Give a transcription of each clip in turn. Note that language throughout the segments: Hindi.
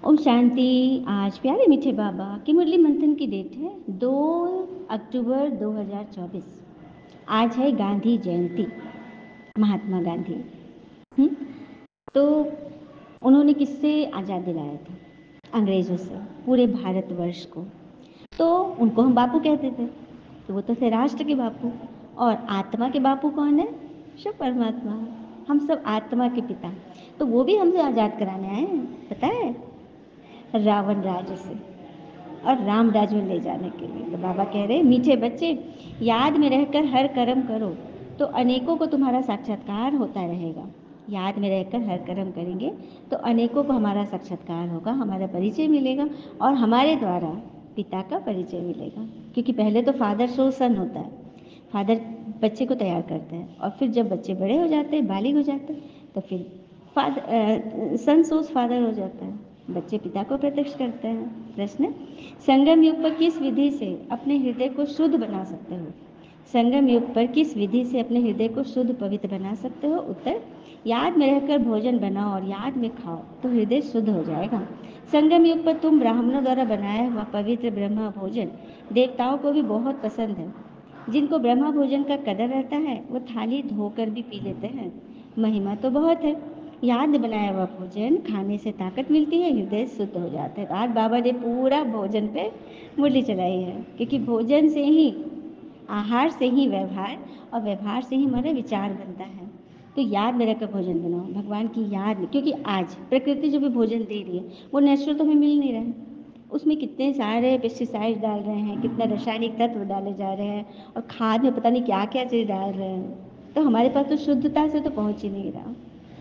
ओम शांति। आज प्यारे मीठे बाबा की मुरली मंथन की डेट है 2 अक्टूबर 2024। आज है गांधी जयंती, महात्मा गांधी। तो उन्होंने किससे आज़ाद दिलाया था? अंग्रेज़ों से, पूरे भारतवर्ष को। तो उनको हम बापू कहते थे, तो वो तो थे राष्ट्र के बापू। और आत्मा के बापू कौन है? शिव परमात्मा। हम सब आत्मा के पिता। तो वो भी हमसे आज़ाद कराने आए हैं, पता है, रावण राज्य से और राम राज्य में ले जाने के लिए। तो बाबा कह रहे, मीठे बच्चे, याद में रहकर हर कर्म करो तो अनेकों को तुम्हारा साक्षात्कार होता रहेगा। याद में रहकर हर कर्म करेंगे तो अनेकों को हमारा साक्षात्कार होगा, हमारा परिचय मिलेगा और हमारे द्वारा पिता का परिचय मिलेगा। क्योंकि पहले तो फादर सो सन होता है, फादर बच्चे को तैयार करते हैं और फिर जब बच्चे बड़े हो जाते हैं, बालिग हो जाते हैं, तो फिर सन सोस फादर हो जाता है, बच्चे पिता को प्रत्यक्ष करते हैं। प्रश्न, संगम युग पर किस विधि से अपने हृदय को शुद्ध बना सकते हो? संगम युग पर किस विधि से अपने हृदय को शुद्ध पवित्र बना सकते हो? उत्तर, याद में रहकर भोजन बनाओ और याद में खाओ तो हृदय शुद्ध हो जाएगा। संगम युग पर तुम ब्राह्मणों द्वारा बनाया हुआ पवित्र ब्रह्मा भोजन देवताओं को भी बहुत पसंद है। जिनको ब्रह्मा भोजन का कदर रहता है वो थाली धोकर भी पी लेते हैं। महिमा तो बहुत है। याद में बनाया हुआ भोजन खाने से ताकत मिलती है, हृदय शुद्ध हो जाता है। आज बाबा ने पूरा भोजन पे मुरली चलाई है, क्योंकि भोजन से ही, आहार से ही व्यवहार और व्यवहार से ही हमारा विचार बनता है। तो याद में रखकर भोजन बनाओ, भगवान की याद में। क्योंकि आज प्रकृति जो भी भोजन दे रही है वो नेचुरल तो हमें मिल नहीं रहा है, उसमें कितने सारे पेस्टिसाइड डाल रहे हैं, कितने रासायनिक तत्व डाले जा रहे हैं और खाद में पता नहीं क्या क्या चीज़ डाल रहे हैं। तो हमारे पास तो शुद्धता से तो पहुंच ही नहीं रहा।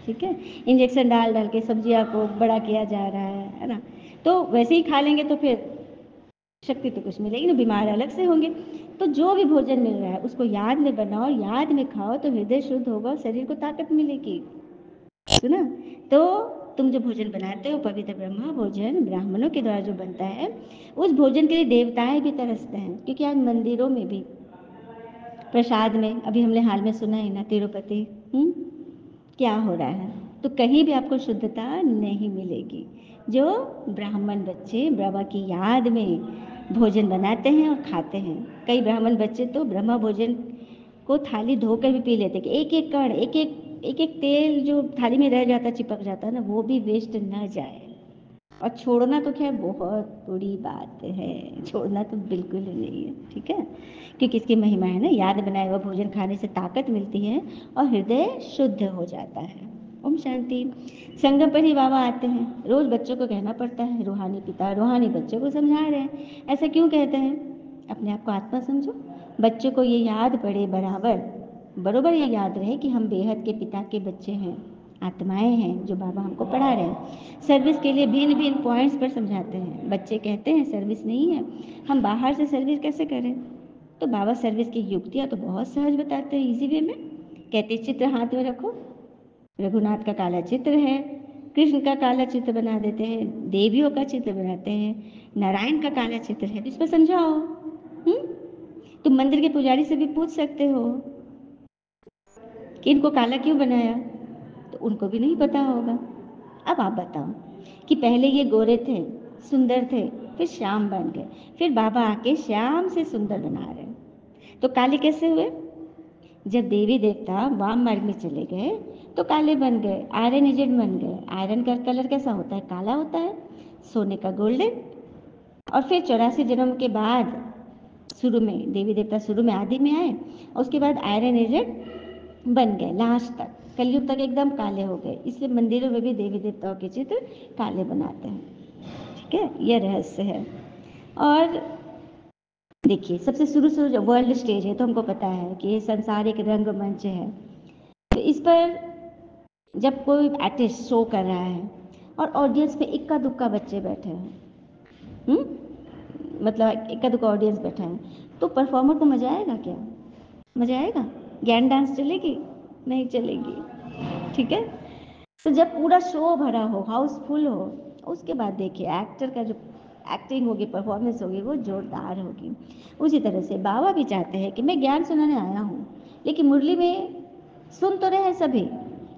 ठीक है, इंजेक्शन डाल डाल के सब्जियां को बड़ा किया जा रहा है ना। तो वैसे ही खा लेंगे तो फिर शक्ति तो कुछ मिलेगी ना, बीमार अलग से होंगे। तो जो भी भोजन मिल रहा है उसको याद में बनाओ, याद में खाओ तो हृदय शुद्ध होगा, शरीर को ताकत मिलेगी। सुना? तो तुम जो भोजन बनाते हो पवित्र ब्रह्मा भोजन ब्राह्मणों के द्वारा जो बनता है, उस भोजन के लिए देवताएं भी तरसते हैं। क्योंकि आज मंदिरों में भी प्रसाद में, अभी हमने हाल में सुना है ना, तिरुपति क्या हो रहा है, तो कहीं भी आपको शुद्धता नहीं मिलेगी। जो ब्राह्मण बच्चे ब्रह्मा की याद में भोजन बनाते हैं और खाते हैं, कई ब्राह्मण बच्चे तो ब्रह्मा भोजन को थाली धोकर भी पी लेते, कि एक एक कण, एक एक तेल जो थाली में रह जाता, चिपक जाता है ना, वो भी वेस्ट न जाए। और छोड़ना तो खैर बहुत बुरी बात है, छोड़ना तो बिल्कुल ही नहीं है। ठीक है, क्योंकि इसकी महिमा है ना, याद बनाया हुआ भोजन खाने से ताकत मिलती है और हृदय शुद्ध हो जाता है। ओम शांति। संगम पर ही बाबा आते हैं, रोज बच्चों को कहना पड़ता है, रूहानी पिता रूहानी बच्चों को समझा रहे हैं। ऐसा क्यों कहते हैं? अपने आप को आत्मा समझो, बच्चों को ये याद पड़े, बरोबर ये याद रहे कि हम बेहद के पिता के बच्चे हैं, आत्माएं हैं जो बाबा हमको पढ़ा रहे हैं। सर्विस के लिए भिन्न भिन्न पॉइंट्स पर समझाते हैं। बच्चे कहते हैं सर्विस नहीं है, हम बाहर से सर्विस कैसे करें? तो बाबा सर्विस की युक्तियाँ तो बहुत सहज बताते हैं, इजी वे में। कहते चित्र हाथ में रखो, रघुनाथ का काला चित्र है, कृष्ण का काला चित्र बना देते हैं, देवियों का चित्र बनाते हैं, नारायण का काला चित्र है, तो इस पर समझाओ। तुम मंदिर के पुजारी से भी पूछ सकते हो कि इनको काला क्यों बनाया, तो उनको भी नहीं पता होगा। अब आप बताओ कि पहले ये गोरे थे, सुंदर थे, फिर श्याम बन गए, फिर बाबा आके श्याम से सुंदर बना रहे हैं, तो काले कैसे हुए? जब देवी देवता वाम मार्ग में चले गए तो काले बन गए, आयरन एजेंट बन गए। आयरन का कलर कैसा होता है? काला होता है, सोने का गोल्डन। और फिर 84 जन्म के बाद शुरू में देवी देवता शुरू में आदि में आए, उसके बाद आयरन एजेंट बन गए, लास्ट तक कलयुग तक एकदम काले हो गए। इसलिए मंदिरों में भी देवी देवताओं के चित्र काले बनाते हैं। ठीक है, यह रहस्य है। और देखिए, सबसे शुरू से जो वर्ल्ड स्टेज है, तो हमको पता है कि ये संसार एक रंगमंच है। तो इस पर जब कोई आर्टिस्ट शो कर रहा है और ऑडियंस में इक्का दुक्का बच्चे बैठे हैं, मतलब इक्का दुक्का ऑडियंस बैठा है, तो परफॉर्मर को मजा आएगा क्या? मजा आएगा? ज्ञान डांस चलेगी? नहीं चलेगी। ठीक है, तो जब पूरा शो भरा हो, हाउसफुल हो, उसके बाद देखिए एक्टर का जो एक्टिंग होगी, परफॉर्मेंस होगी, वो जोरदार होगी। उसी तरह से बाबा भी चाहते हैं कि मैं ज्ञान सुनाने आया हूँ, लेकिन मुरली में सुन तो रहे हैं सभी,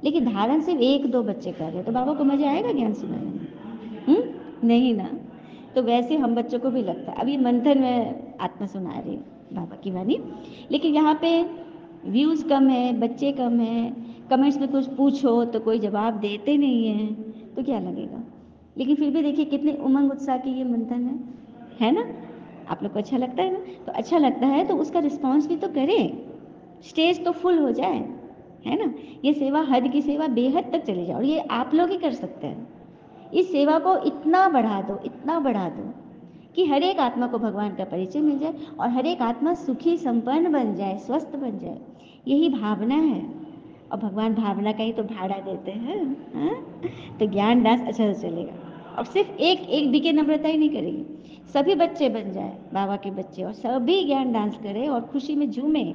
लेकिन धारण सिर्फ एक दो बच्चे कर रहे हैं, तो बाबा को मजा आएगा ज्ञान सुनाने में? नहीं ना। तो वैसे हम बच्चों को भी लगता है। अब ये मंथन में आत्मा सुना रही हूँ बाबा की वाणी, लेकिन यहाँ पे व्यूज़ कम है, बच्चे कम हैं, कमेंट्स में कुछ पूछो तो कोई जवाब देते नहीं हैं, तो क्या लगेगा। लेकिन फिर भी देखिए कितने उमंग उत्साह की ये मंथन है ना। आप लोग को अच्छा लगता है ना। तो अच्छा लगता है तो उसका रिस्पॉन्स भी तो करें, स्टेज तो फुल हो जाए, है ना। ये सेवा, हद की सेवा बेहद तक चली जाए, और ये आप लोग ही कर सकते हैं। इस सेवा को इतना बढ़ा दो, इतना बढ़ा दो कि हर एक आत्मा को भगवान का परिचय मिल जाए और हर एक आत्मा सुखी संपन्न बन जाए, स्वस्थ बन जाए। यही भावना है, और भगवान भावना का ही तो भाड़ा देते हैं। हाँ? तो ज्ञान दास अच्छा से चलेगा, और सिर्फ एक एक बीके नम्रता ही नहीं करेगी, सभी बच्चे बन जाए बाबा के बच्चे, और सभी ज्ञान डांस करें और खुशी में झूमे,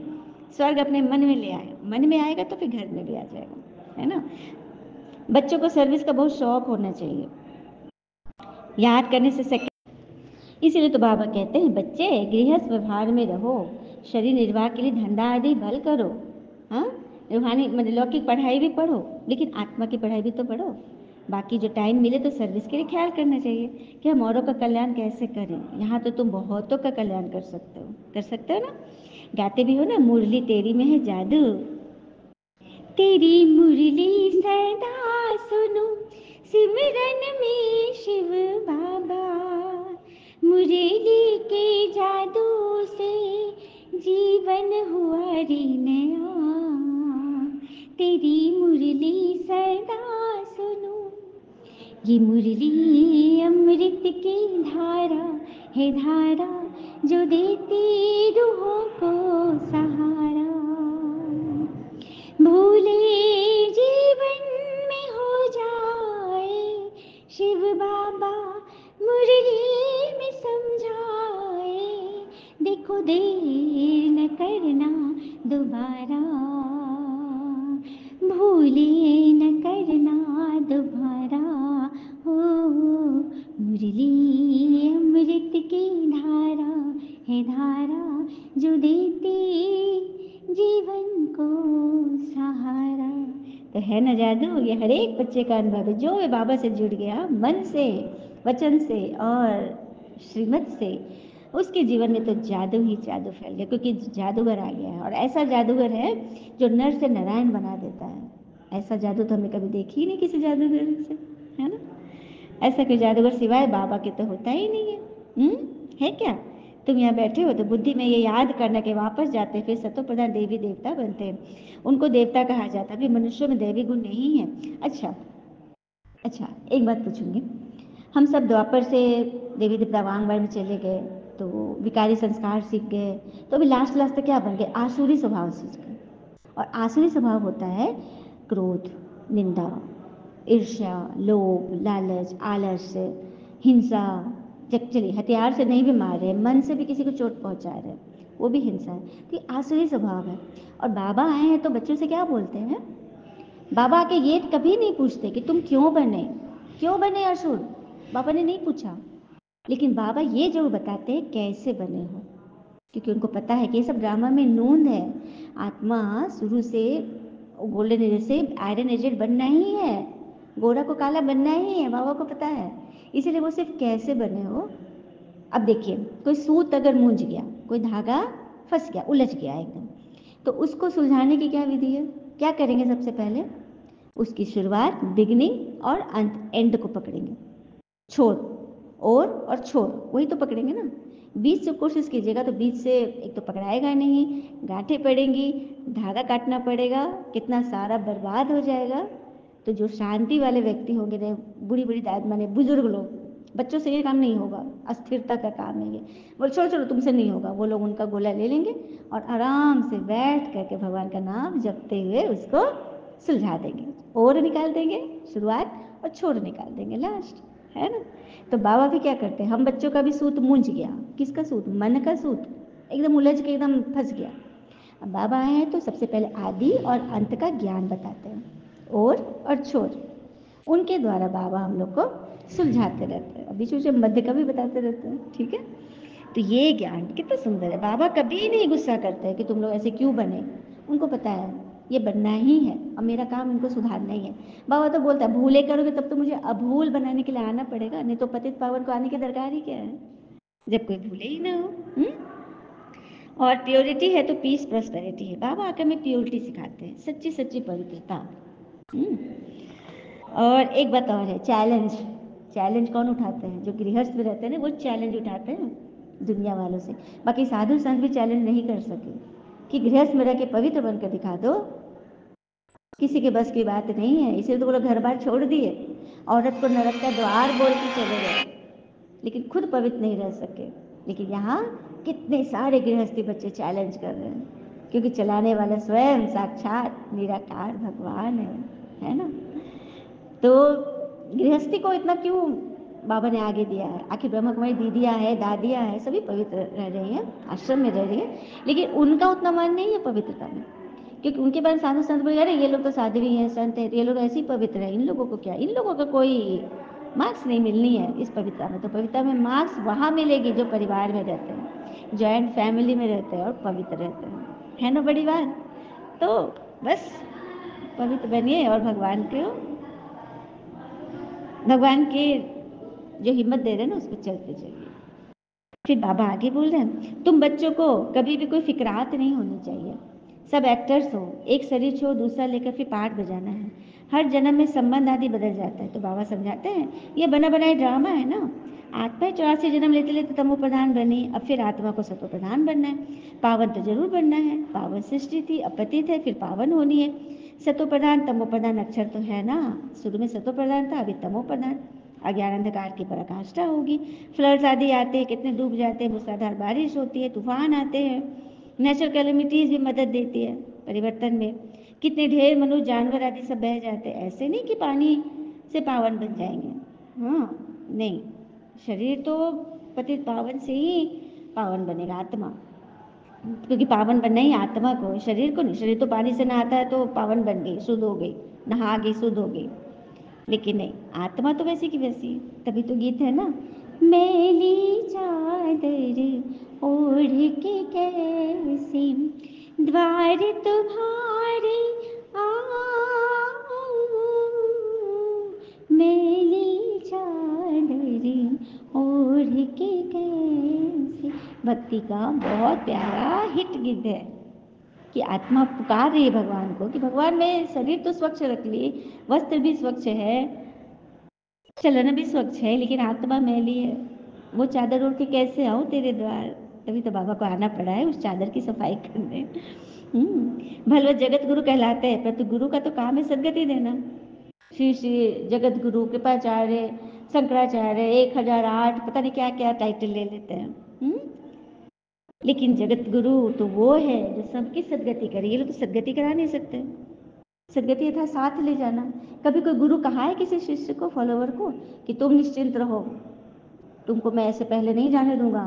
स्वर्ग अपने मन में ले आए। मन में आएगा तो फिर घर में भी आ जाएगा, है ना। बच्चों को सर्विस का बहुत शौक होना चाहिए, याद करने से सेकंड। इसीलिए तो बाबा कहते हैं बच्चे गृहस्थ व्यवहार में रहो, शरीर निर्वाह के लिए धंधा आदि भल करो। हाँ, रूहानी मतलब लौकिक पढ़ाई भी पढ़ो, लेकिन आत्मा की पढ़ाई भी तो पढ़ो। बाकी जो टाइम मिले तो सर्विस के लिए ख्याल करना चाहिए कि हम औरों का कल्याण कैसे करें। यहाँ तो तुम बहुतों का कल्याण कर सकते हो ना। गाते भी हो ना, मुरली तेरी में है जादू, तेरी मुरली सदा सुनो, सिमरन में शिव बाबा, मुरली के जादू से जीवन हुआ रे नया, तेरी मुरली सदा सुनो। ये मुरली अमृत की धारा है, धारा जो देती रूहों को सहारा, भूले जीवन में हो जाए शिव बाबा मुरली में समझाए, देखो देर न करना दोबारा, भूले न करना दोबारा, हो मुरली अमृत की धारा है, धारा जो देती जीवन को सहारा। तो है ना जादू, ये हर एक बच्चे का अनुभव है। जो वे बाबा से जुड़ गया मन से, वचन से और श्रीमत से, उसके जीवन में तो जादू ही जादू फैल गया, क्योंकि जादूगर आ गया है। और ऐसा जादूगर है जो नर से नारायण बना देता है। ऐसा जादू तो हमने कभी देखी ही नहीं किसी जादूगर से, है ना। ऐसा कोई जादूगर सिवाय बाबा के तो होता ही नहीं है। है क्या। तुम यहाँ बैठे हो तो बुद्धि में ये याद करना कि वापस जाते फिर सतो प्रधान देवी देवता बनते हैं, उनको देवता कहा जाता है। अभी मनुष्यों में दैवी गुण नहीं है। अच्छा, एक बात पूछूंगी। हम सब द्वापर से देवी देवता वांगमय में चले गए, तो विकारी संस्कार सीख गए, तो अभी लास्ट लास्ट तक क्या बन गए, आसुरी स्वभाव सीख गए। और आसुरी स्वभाव होता है क्रोध, निंदा, ईर्ष्या, लोभ, लालच, आलस्य, हिंसा। चलिए हथियार से नहीं भी मार रहे, मन से भी किसी को चोट पहुंचा रहे हैं, वो भी हिंसा है। तो ये आसुरी स्वभाव है। और बाबा आए हैं तो बच्चों से क्या बोलते हैं, बाबा आके ये कभी नहीं पूछते कि तुम क्यों बने असुर। बाबा ने नहीं पूछा, लेकिन बाबा ये जरूर बताते हैं कैसे बने हो, क्योंकि उनको पता है कि ये सब ड्रामा में नूंद है। आत्मा शुरू से गोल्डन एज से आयरन एजेड बनना ही है, गोरा को काला बनना ही है, बाबा को पता है। इसीलिए वो सिर्फ कैसे बने हो। अब देखिए, कोई सूत अगर मूंझ गया, कोई धागा फंस गया, उलझ गया एकदम, तो उसको सुलझाने की क्या विधि है, क्या करेंगे सबसे पहले, उसकी शुरुआत, बिगिनिंग और अंत, एंड को पकड़ेंगे। छोर और छोर, वही तो पकड़ेंगे ना। बीच से कोशिश कीजिएगा तो बीच से एक तो पकड़ाएगा नहीं, गांठें पड़ेंगी, धागा काटना पड़ेगा, कितना सारा बर्बाद हो जाएगा। तो जो शांति वाले व्यक्ति होंगे ना, बूढ़ी बूढ़ी दाद माने बुजुर्ग लोग, बच्चों से ये काम नहीं होगा, अस्थिरता का काम है ये, बोल छोड़ो छोड़ो तुमसे नहीं होगा, वो लोग उनका गोला ले लेंगे और आराम से बैठ करके भगवान का नाम जपते हुए उसको सुलझा देंगे, और निकाल देंगे शुरुआत, और छोर निकाल देंगे लास्ट, है ना। तो बाबा भी क्या करते हैं, हम बच्चों का भी सूत मूंझ गया, किसका सूत, मन का सूत एकदम उलझ के एकदम फंस गया। अब बाबा आए हैं तो सबसे पहले आदि और अंत का ज्ञान बताते हैं, और छोर, उनके द्वारा बाबा हम लोग को सुलझाते रहते हैं, बीच बीच में मध्य का भी बताते रहते हैं, ठीक है। तो ये ज्ञान कितना सुंदर है। बाबा कभी नहीं गुस्सा करते हैं कि तुम लोग ऐसे क्यों बने, उनको पता है ये बनना ही है और मेरा काम इनको सुधारना ही है। बाबा तो बोलता है भूले करोगे तब तो मुझे अभूल बनाने के लिए आना पड़ेगा, नहीं तो पतित पावन को आने की दरकार ही क्या है, जब कोई भूले ही ना हो। और प्योरिटी है तो पीस प्रॉस्पेरिटी है। बाबा आकर में प्योरिटी सिखाते हैं, सच्ची सच्ची पवित्रता। और एक बात और है, चैलेंज। चैलेंज कौन उठाते हैं? जो गृहस्थ में रहते हैं ना, वो चैलेंज उठाते हैं दुनिया वालों से। बाकी साधु संत भी चैलेंज नहीं कर सके कि गृहस्थ में रह के पवित्र बनकर दिखा दो, किसी के बस की बात नहीं है। इसलिए तो वो लोग घर बार छोड़ दिए, औरत को नरक का द्वार बोल के चले गए, लेकिन खुद पवित्र नहीं रह सके। लेकिन यहाँ कितने सारे गृहस्थी बच्चे चैलेंज कर रहे हैं, क्योंकि चलाने वाला स्वयं साक्षात निराकार भगवान है ना। तो गृहस्थी को इतना क्यों बाबा ने आगे दिया है? आखिर ब्रह्म कुमारी दीदियाँ हैं, दादियाँ हैं, सभी पवित्र रह रही हैं, आश्रम में रह रही है, लेकिन उनका उतना मन नहीं है पवित्रता में, क्योंकि उनके बारे में साधु संत बोले अरे ये लोग तो साध्वी हैं, संत हैं, ये लोग ऐसे ही पवित्र हैं, इन लोगों को क्या, इन लोगों का कोई मार्क्स नहीं मिलनी है इस पवित्रता में। तो पवित्रता में मार्क्स वहाँ मिलेगी जो परिवार में रहते हैं, जॉइंट फैमिली में रहते हैं और पवित्र रहते हैं, है ना बड़ी बात। तो बस पवित्र बनिए और भगवान के जो हिम्मत दे रहे हैं ना उस पर चलते चलिए। फिर बाबा आगे बोल रहे हैं, तुम बच्चों को कभी भी कोई फिक्रात नहीं होनी चाहिए, सब एक्टर्स हो, एक शरीर छोड़ दूसरा लेकर फिर पार्ट बजाना है, हर जन्म में संबंध आदि बदल जाता है। तो बाबा समझाते हैं ये बना बनाया ड्रामा है ना। आत्मा 84 जन्म लेते लेते तमो प्रधान बनी, अब फिर आत्मा को सतो प्रधान बनना है। पावन तो जरूर बनना है, पावन सृष्टि थी, अपतित है, फिर पावन होनी है। सतो प्रधान तमो प्रधान अक्षर तो है ना, शुरू में सतो प्रधान था, अभी तमो प्रधान। अज्ञान अंधकार की पराकाष्ठा होगी, फ्लड्स आदि आते हैं, कितने डूब जाते हैं, मूसलाधार बारिश होती है, तूफान आते हैं, नेचुरल कैलेमिटीज भी मदद देती है परिवर्तन में, कितने ढेर मनुष्य जानवर आदि सब बह जाते हैं। ऐसे नहीं कि पानी से पावन बन जाएंगे, हाँ नहीं, शरीर तो पतित पावन से ही पावन बनेगा आत्मा, क्योंकि पावन बनना ही आत्मा को, शरीर को नहीं। शरीर तो पानी से नहाता है तो पावन बन गई, शुद्ध हो गई, नहा गई, शुद्ध हो गई, लेकिन नहीं, आत्मा तो वैसी की वैसी। तभी तो गीत है ना, मैली चादर ओढ़ के कैसी द्वार तुम्हारे आऊं, मैली चादर ओढ़ के कैसी। भक्ति का बहुत प्यारा हिट गीत है कि आत्मा पुकार रही है भगवान को कि भगवान मैं शरीर तो स्वच्छ रख ली, वस्त्र भी स्वच्छ है, चलन भी स्वच्छ है, लेकिन आत्मा मैली है, वो चादर ओढ़ के कैसे आऊं तेरे द्वार। तभी तो बाबा को आना पड़ा है उस चादर की सफाई करने। भलवत जगत गुरु कहलाते हैं, परंतु गुरु का तो काम है सदगति देना। श्री श्री जगत गुरु कृपाचार्य शंकराचार्य 1008 पता नहीं क्या क्या टाइटल ले लेते हैं, लेकिन जगत गुरु तो वो है जो सबकी सदगति करे। ये लोग तो सदगति करा नहीं सकते। सदगति था साथ ले जाना। कभी कोई गुरु कहा है किसी शिष्य को, फॉलोवर को, कि तुम निश्चिंत रहो, तुमको मैं ऐसे पहले नहीं जाने दूंगा,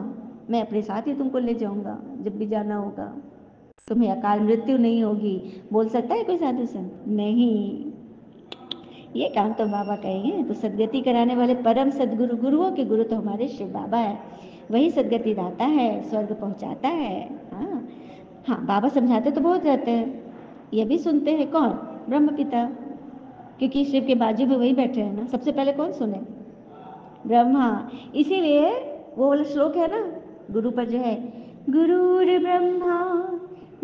मैं अपने साथ ही तुमको ले जाऊंगा जब भी जाना होगा, तुम्हें अकाल मृत्यु नहीं होगी, बोल सकता है कोई साधु संत? नहीं, ये काम तो बाबा का ही है। तो सदगति कराने वाले परम सदगुरु, गुरुओं के गुरु तो हमारे शिव बाबा है, वही सदगति दाता है, स्वर्ग पहुंचाता है। हाँ हाँ, बाबा समझाते तो बहुत रहते हैं, ये भी सुनते हैं कौन? ब्रह्म पिता, क्योंकि शिव के बाजू में वही बैठे हैं ना, सबसे पहले कौन सुने? ब्रह्मा। इसीलिए वो वाला श्लोक है ना गुरु पर जो है, गुरुर ब्रह्मा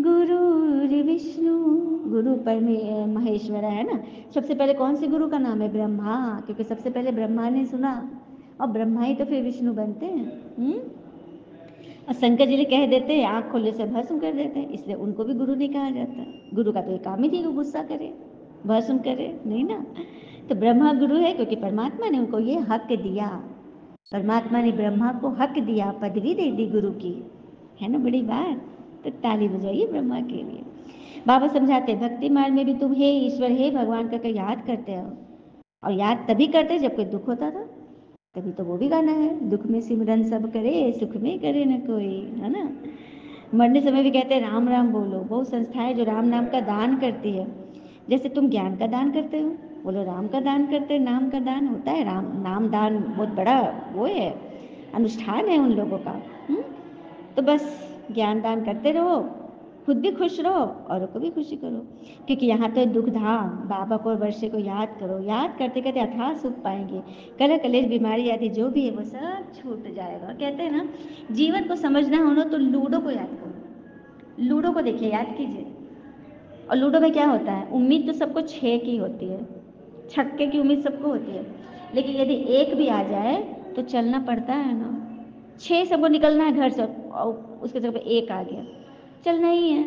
गुरुर विष्णु गुरु परमे महेश्वर है ना। सबसे पहले कौन से गुरु का नाम है? ब्रह्मा, क्योंकि सबसे पहले ब्रह्मा ने सुना और ब्रह्मा ही तो फिर विष्णु बनते हैं। और शंकर जी ने कह देते हैं आँख खोलने से भस्म कर देते हैं, इसलिए उनको भी गुरु नहीं कहा जाता। गुरु का तो एक काम ही थी कि गुस्सा करे, भस्म करे, नहीं ना। तो ब्रह्मा गुरु है क्योंकि परमात्मा ने उनको ये हक दिया, परमात्मा ने ब्रह्मा को हक दिया, पदवी दे दी गुरु की, है ना बड़ी बात। तो ताली बजाइए ब्रह्मा के लिए। बाबा समझाते भक्ति मार्ग में भी तुम हे ईश्वर हे भगवान का याद करते हो, और याद तभी करते जब कोई दुख होता था, तभी तो वो भी गाना है, दुख में सिमरन सब करे सुख में करे न कोई, है ना। मरने समय भी कहते हैं राम राम बोलो। बहुत संस्थाएं जो राम नाम का दान करती है, जैसे तुम ज्ञान का दान करते हो, बोलो राम का दान करते, नाम का दान होता है, राम नाम दान बहुत बड़ा वो है, अनुष्ठान है उन लोगों का। तो बस ज्ञान दान करते रहो, खुद भी खुश रहो, औरों को भी खुशी करो, क्योंकि यहाँ तो दुख धाम। बाबा को और वर्षे को याद करो, याद करते करते अथाह सुख पाएंगे। कलह कलेश बीमारी आदि जो भी है वो सब छूट जाएगा। कहते हैं ना, जीवन को समझना हो ना तो लूडो को याद करो। लूडो को देखिए, याद कीजिए। और लूडो में क्या होता है, उम्मीद तो सबको 6 की होती है, छक्के की उम्मीद सबको होती है, लेकिन यदि एक भी आ जाए तो चलना पड़ता है ना। 6 सबको निकलना है घर से और उसके जगह पे 1 आ गया, चलना ही है।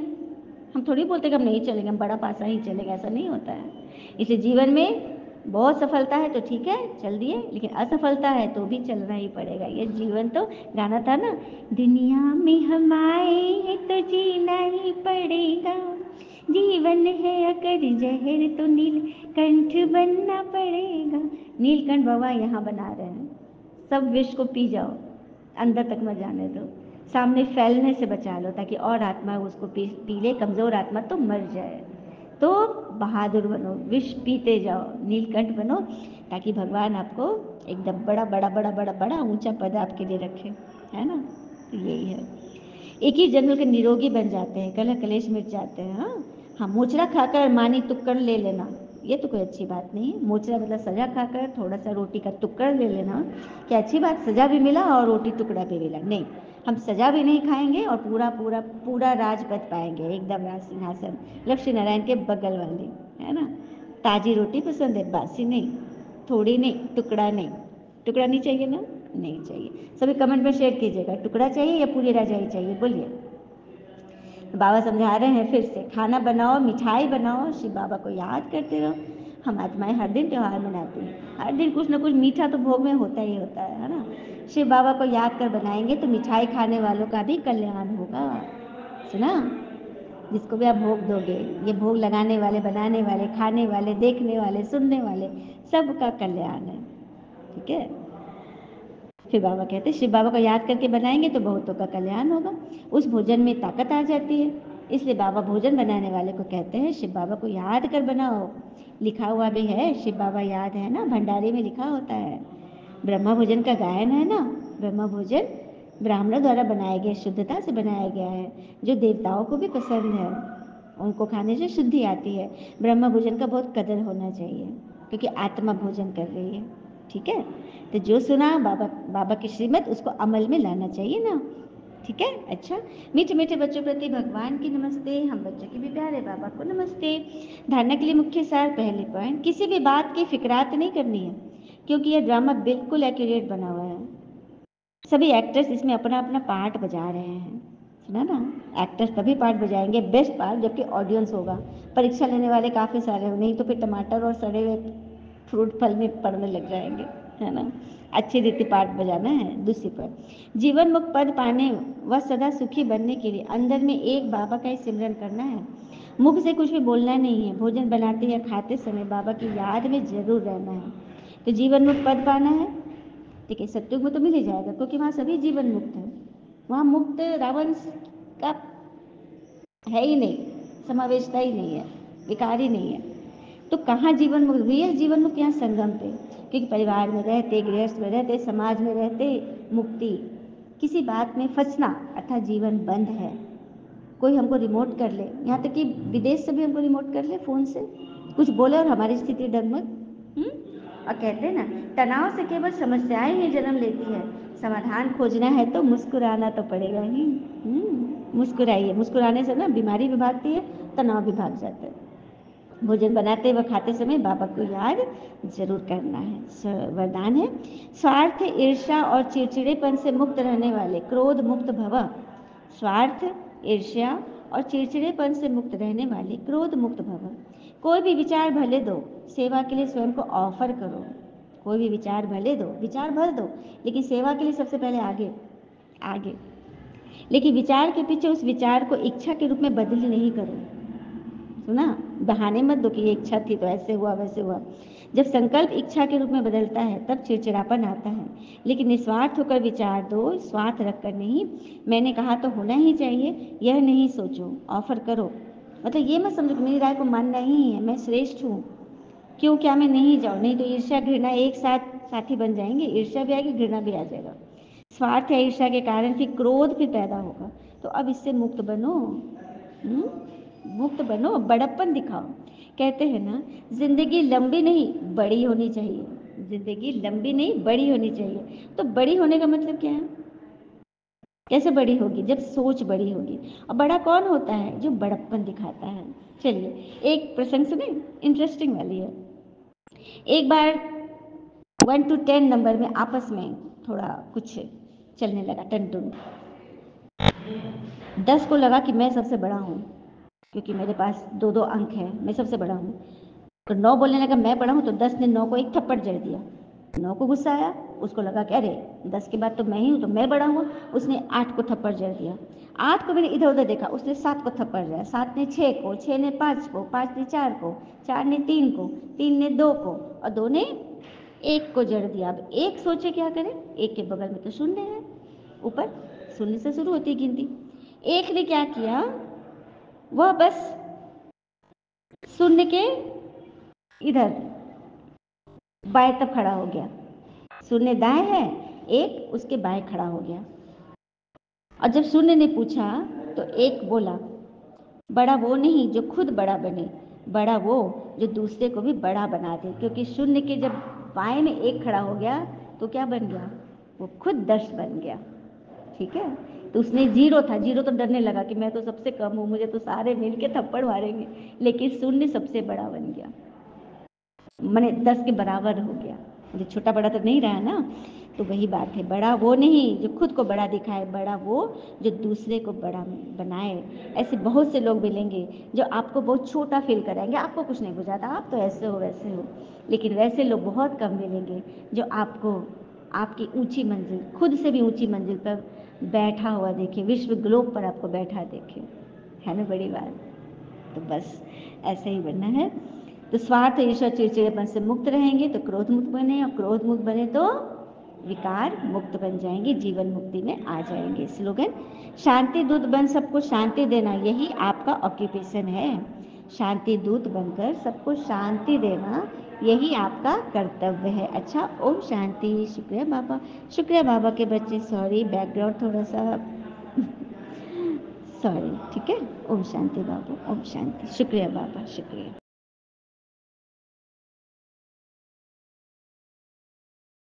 हम थोड़ी बोलते कि हम नहीं चलेंगे, हम बड़ा पासा ही चलेंगे, ऐसा नहीं होता है। इसलिए जीवन में बहुत सफलता है तो ठीक है चल दिए, लेकिन असफलता है तो भी चलना ही पड़ेगा। ये जीवन तो गाना था ना, दुनिया में हम आए हैं तो जीना ही पड़ेगा, जीवन है अगर जहर तो नीलकंठ बनना पड़ेगा। नीलकंठ बाबा यहाँ बना रहे हैं, सब विष को पी जाओ, अंदर तक मत जाने दो, सामने फैलने से बचा लो, ताकि और आत्मा उसको पी ले। कमज़ोर आत्मा तो मर जाए। तो बहादुर बनो, विष पीते जाओ, नीलकंठ बनो, ताकि भगवान आपको एकदम बड़ा बड़ा बड़ा बड़ा बड़ा ऊंचा पद आपके लिए रखे, है ना। तो यही है, एक ही जन्म के निरोगी बन जाते हैं, कलह कलेश मिट जाते हैं। हाँ, मोचरा खाकर मानी तुक्कड़ ले लेना, ये तो कोई अच्छी बात नहीं है। मोचरा मतलब सजा खाकर थोड़ा सा रोटी का टुकड़ा ले लेना, क्या अच्छी बात, सजा भी मिला और रोटी टुकड़ा भी मिला। नहीं, हम सजा भी नहीं खाएंगे और पूरा पूरा पूरा राजपद पाएंगे, एकदम राज सिंहासन, लक्ष्मी नारायण के बगल वाली, है ना। ताजी रोटी पसंद है, बासी नहीं, थोड़ी नहीं, टुकड़ा नहीं। टुकड़ा नहीं चाहिए ना, नहीं चाहिए। सभी कमेंट में शेयर कीजिएगा, टुकड़ा चाहिए या पूरी रजाई चाहिए, बोलिए। बाबा समझा रहे हैं फिर से, खाना बनाओ, मिठाई बनाओ, शिव बाबा को याद करते रहो। हम आत्माएं हर दिन त्यौहार मनाती हैं, हर दिन कुछ ना कुछ मीठा तो भोग में होता ही होता है ना। शिव बाबा को याद कर बनाएंगे तो मिठाई खाने वालों का भी कल्याण होगा। सुना, जिसको भी आप भोग दोगे, ये भोग लगाने वाले, बनाने वाले, खाने वाले, देखने वाले, सुनने वाले, सबका कल्याण है। ठीक है। फिर बाबा कहते हैं शिव बाबा को याद करके बनाएंगे तो बहुतों का कल्याण होगा, उस भोजन में ताकत आ जाती है। इसलिए बाबा भोजन बनाने वाले को कहते हैं शिव बाबा को याद कर बनाओ। लिखा हुआ भी है, शिव बाबा याद है ना, भंडारी में लिखा होता है। ब्रह्मा भोजन का गायन है ना, ब्रह्मा भोजन ब्राह्मणों द्वारा बनाया गया, शुद्धता से बनाया गया है, जो देवताओं को भी पसंद है, उनको खाने से शुद्धि आती है। ब्रह्मा भोजन का बहुत कदर होना चाहिए, क्योंकि आत्मा भोजन कर रही है। ठीक है, तो जो सुना बाबा बाबा की श्रीमत उसको अमल में लाना चाहिए ना। ठीक है। अच्छा, मीठे मीठे बच्चों प्रति भगवान की नमस्ते, हम बच्चों के भी प्यारे बाबा को नमस्ते। धारणा के लिए मुख्य सार, पहले पॉइंट, किसी भी बात की फिक्रात नहीं करनी है, क्योंकि यह ड्रामा बिल्कुल एक्यूरेट बना हुआ है। सभी एक्टर्स इसमें अपना अपना पार्ट बजा रहे हैं, सुना ना। एक्टर्स तभी पार्ट बजाएंगे बेस्ट पार्ट जबकि ऑडियंस होगा। परीक्षा लेने वाले काफ़ी सारे हो, नहीं तो फिर टमाटर और सड़े हुए फ्रूट फल में पड़ने लग जाएंगे, है ना। अच्छी रीति पाठ बजाना है। दूसरी पर, जीवन मुक्त पद पाने व सदा सुखी बनने के लिए अंदर में एक बाबा का ही सिमरन करना है। मुख से कुछ भी बोलना नहीं है, भोजन बनाते या खाते समय बाबा की याद में जरूर रहना है। तो जीवन मुक्त पद पाना है, ठीक है, सत्युग में तो मिल ही जाएगा, क्योंकि वहाँ सभी जीवन मुक्त है। वहाँ मुक्त रावण का है ही नहीं, समावेशता ही नहीं है, विकार ही नहीं है। तो कहाँ जीवन मुक्त, रियल जीवन मुक्त यहाँ संगम पे, क्योंकि परिवार में रहते, गृहस्थ में रहते, समाज में रहते मुक्ति, किसी बात में फंसना अर्थात जीवन बंद है। कोई हमको रिमोट कर ले, यहाँ तक कि विदेश से भी हमको रिमोट कर ले फ़ोन से, कुछ बोले और हमारी स्थिति डगमग। और कहते हैं ना, तनाव से केवल समस्याएं ही जन्म लेती है, समाधान खोजना है तो मुस्कुराना तो पड़ेगा ही। मुस्कुराइए, मुस्कुराने से ना बीमारी भी भागती है, तनाव भी भाग जाता है। भोजन बनाते व खाते समय बाबा को याद जरूर करना है। वरदान है, स्वार्थ, ईर्ष्या और चिड़चिड़ेपन से मुक्त रहने वाले क्रोध मुक्त भव। स्वार्थ, ईर्ष्या और चिड़चिड़ेपन से मुक्त रहने वाले क्रोध मुक्त भव। कोई भी विचार भले दो, सेवा के लिए स्वयं को ऑफर करो। कोई भी विचार भले दो, विचार भर दो, लेकिन सेवा के लिए सबसे पहले आगे आगे। लेकिन विचार के पीछे उस विचार को इच्छा के रूप में बदल नहीं करो। सुना, बहाने मत दो कि ये इच्छा थी तो ऐसे हुआ वैसे हुआ। जब संकल्प इच्छा के रूप में बदलता है तब चिड़चिड़ापन आता है, लेकिन निस्वार्थ होकर विचार दो, स्वार्थ रखकर नहीं। मैंने कहा तो होना ही चाहिए यह नहीं सोचो, ऑफर करो। मतलब ये मत समझो कि मेरी राय को मानना ही है, मैं श्रेष्ठ हूँ, क्यों क्या मैं नहीं जाऊँ, नहीं तो ईर्ष्या घृणा एक साथ साथी बन जाएंगे, ईर्ष्या भी आएगी घृणा भी आ जाएगा। स्वार्थ या ईर्ष्या के कारण फिर क्रोध भी पैदा होगा, तो अब इससे मुक्त बनो। मुक्त बनो, बड़प्पन दिखाओ। कहते हैं ना, जिंदगी लंबी नहीं बड़ी होनी चाहिए, जिंदगी लंबी नहीं बड़ी होनी चाहिए। तो बड़ी होने का मतलब क्या है? कैसे बड़ी होगी? जब सोच बड़ी होगी। और बड़ा कौन होता है? जो बड़प्पन दिखाता है। चलिए एक प्रसंग सुने, इंटरेस्टिंग वाली है। एक बार 1 to 10 नंबर में आपस में थोड़ा कुछ चलने लगा, टन 10 को लगा कि मैं सबसे बड़ा हूँ, क्योंकि मेरे पास 2-2 अंक हैं, मैं सबसे बड़ा हूँ। तो 9 बोलने लगा मैं बड़ा हूँ, तो 10 ने 9 को एक थप्पड़ जड़ दिया। 9 को गुस्सा आया, उसको लगा कि अरे 10 के बाद तो मैं ही हूँ, तो मैं बड़ा हूँ। उसने 8 को थप्पड़ जड़ दिया। 8 को मैंने इधर उधर देखा, उसने 7 को थप्पड़ जड़ा, 7 ने 6 को, 6 ने 5 को, 5 ने 4 को, 4 ने 3 को, 3 ने 2 को, और 2 ने 1 को जड़ दिया। अब एक सोचे क्या करे, एक के बगल में तो शून्य है, ऊपर शून्य से शुरू होती है गिनती। एक ने क्या किया, वह बस शून्य के इधर बाएं तरफ खड़ा हो गया। शून्य दाएं है, एक उसके बाएं खड़ा हो गया। और जब शून्य ने पूछा तो एक बोला, बड़ा वो नहीं जो खुद बड़ा बने, बड़ा वो जो दूसरे को भी बड़ा बना दे। क्योंकि शून्य के जब बाएं में एक खड़ा हो गया तो क्या बन गया, वो खुद 10 बन गया। ठीक है, तो उसने जीरो था, जीरो तो डरने लगा कि मैं तो सबसे कम हूँ, मुझे तो सारे मिलके थप्पड़ मारेंगे। लेकिन शून्य सबसे बड़ा बन गया, मैंने 10 के बराबर हो गया, जो छोटा बड़ा तो नहीं रहा ना। तो वही बात है, बड़ा वो नहीं जो खुद को बड़ा दिखाए, बड़ा वो जो दूसरे को बड़ा बनाए। ऐसे बहुत से लोग मिलेंगे जो आपको बहुत छोटा फील कराएंगे, आपको कुछ नहीं बुझाता, आप तो ऐसे हो वैसे हो। लेकिन वैसे लोग बहुत कम मिलेंगे जो आपको आपकी ऊंची मंजिल, खुद से भी ऊंची मंजिल पर बैठा हुआ देखे, विश्व ग्लोब पर आपको बैठा देखे। है ना बड़ी बात? तो बस ऐसे ही बनना है। तो स्वार्थ ईर्ष्या चिड़चिड़ेपन से मुक्त रहेंगे तो क्रोध मुक्त बने, और क्रोध मुक्त बने तो विकार मुक्त बन जाएंगे, जीवन मुक्ति में आ जाएंगे। स्लोगन, शांति दूत बन सबको शांति देना, यही आपका ऑक्यूपेशन है। शांति दूत बनकर सबको शांति देना, यही आपका कर्तव्य है। अच्छा, ओम शांति। शुक्रिया बाबा। शुक्रिया बाबा के बच्चे, सॉरी बैकग्राउंड थोड़ा सा सॉरी। ठीक है, ओम शांति बाबा, ओम शांति। शुक्रिया बाबा, शुक्रिया।